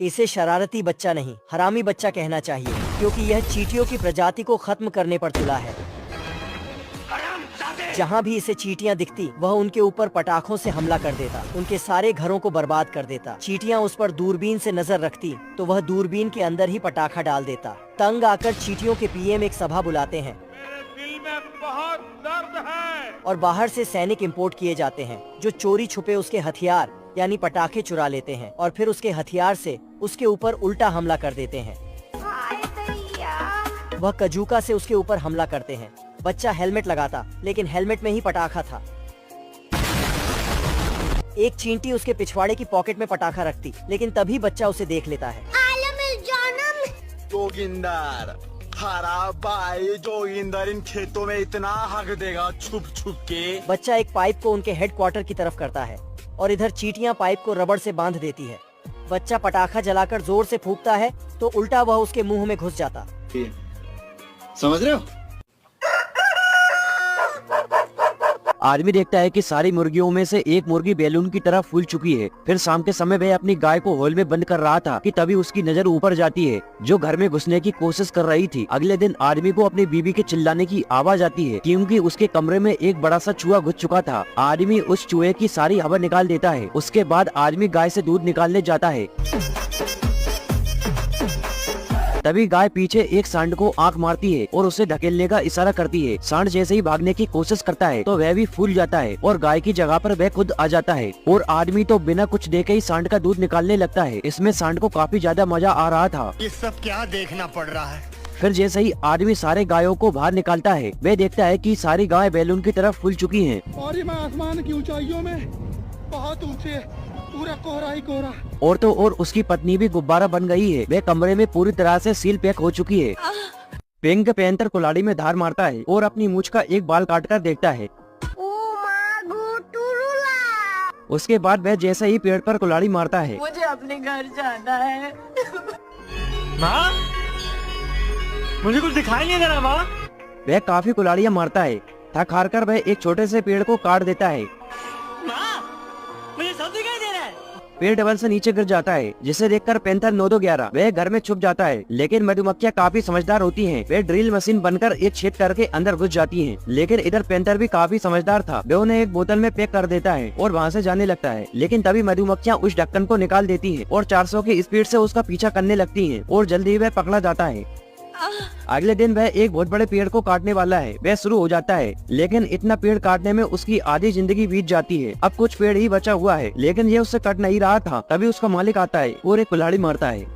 इसे शरारती बच्चा नहीं, हरामी बच्चा कहना चाहिए, क्योंकि यह चींटियों की प्रजाति को खत्म करने पर तुला है। जहाँ भी इसे चींटियाँ दिखती, वह उनके ऊपर पटाखों से हमला कर देता, उनके सारे घरों को बर्बाद कर देता। चींटियाँ उस पर दूरबीन से नजर रखती, तो वह दूरबीन के अंदर ही पटाखा डाल देता। तंग आकर चींटियों के पीएम एक सभा बुलाते हैं। मेरे दिल में बहुत दर्द है। और बाहर से सैनिक इंपोर्ट किए जाते हैं, जो चोरी छुपे उसके हथियार यानी पटाखे चुरा लेते हैं और फिर उसके हथियार से उसके ऊपर उल्टा हमला कर देते हैं। वह कजूका से उसके ऊपर हमला करते हैं। बच्चा हेलमेट लगाता, लेकिन हेलमेट में ही पटाखा था। एक चींटी उसके पिछवाड़े की पॉकेट में पटाखा रखती, लेकिन तभी बच्चा उसे देख लेता है। जोगिंदर, हरा भाई जोगिंदर इन खेतों में इतना हक देगा छुप छुप के। बच्चा एक पाइप को उनके हेडक्वार्टर की तरफ करता है और इधर चींटियां पाइप को रबड़ से बांध देती है। बच्चा पटाखा जलाकर जोर से फूंकता है तो उल्टा वह उसके मुंह में घुस जाता। समझ रहे हो? आदमी देखता है कि सारी मुर्गियों में से एक मुर्गी बैलून की तरह फूल चुकी है। फिर शाम के समय वह अपनी गाय को हॉल में बंद कर रहा था कि तभी उसकी नजर ऊपर जाती है, जो घर में घुसने की कोशिश कर रही थी। अगले दिन आदमी को अपनी बीवी के चिल्लाने की आवाज आती है, क्योंकि उसके कमरे में एक बड़ा सा चूहा घुस चुका था। आदमी उस चूहे की सारी हवा निकाल देता है। उसके बाद आदमी गाय से दूध निकालने जाता है। तभी गाय पीछे एक सांड को आंख मारती है और उसे ढकेलने का इशारा करती है। सांड जैसे ही भागने की कोशिश करता है तो वह भी फूल जाता है और गाय की जगह पर वह खुद आ जाता है और आदमी तो बिना कुछ देखे ही सांड का दूध निकालने लगता है। इसमें सांड को काफी ज्यादा मजा आ रहा था। ये सब क्या देखना पड़ रहा है? फिर जैसे ही आदमी सारे गायों को बाहर निकालता है, वह देखता है कि सारी गाय बैलून की तरफ फूल चुकी हैं। और ये मैं आसमान की ऊंचाइयों में बहुत ऊंचे, पूरा कोहरा ही कोहरा। और तो और उसकी पत्नी भी गुब्बारा बन गई है। वह कमरे में पूरी तरह से सील पैक हो चुकी है। पिंक पैंथर कुल्हाड़ी में धार मारता है और अपनी मूंछ का एक बाल काटकर देखता है। उसके बाद वह जैसे ही पेड़ पर कुल्हाड़ी मारता है। मुझे अपने घर जाना है। माँ, मुझे कुछ दिखाई नहीं दे रहा माँ। वह काफी कुल्हाड़ियाँ मारता है। थक हार कर वह एक छोटे से पेड़ को काट देता है। माँ, मुझे सब दिखाई दे रहा है। पेड़ डबल से नीचे गिर जाता है, जिसे देखकर पैंथर 9-2-11 वह घर में छुप जाता है। लेकिन मधुमक्खियां काफी समझदार होती हैं। वे ड्रिल मशीन बनकर एक छेद करके अंदर घुस जाती हैं। लेकिन इधर पैंथर भी काफी समझदार था। वे उन्हें एक बोतल में पैक कर देता है और वहाँ से जाने लगता है। लेकिन तभी मधुमक्खियां उस ढक्कन को निकाल देती हैं और 400 की स्पीड से उसका पीछा करने लगती हैं और जल्दी ही वह पकड़ा जाता है। अगले दिन वह एक बहुत बड़े पेड़ को काटने वाला है। वह शुरू हो जाता है, लेकिन इतना पेड़ काटने में उसकी आधी जिंदगी बीत जाती है। अब कुछ पेड़ ही बचा हुआ है, लेकिन ये उससे कट नहीं रहा था। तभी उसका मालिक आता है और एक कुल्हाड़ी मारता है।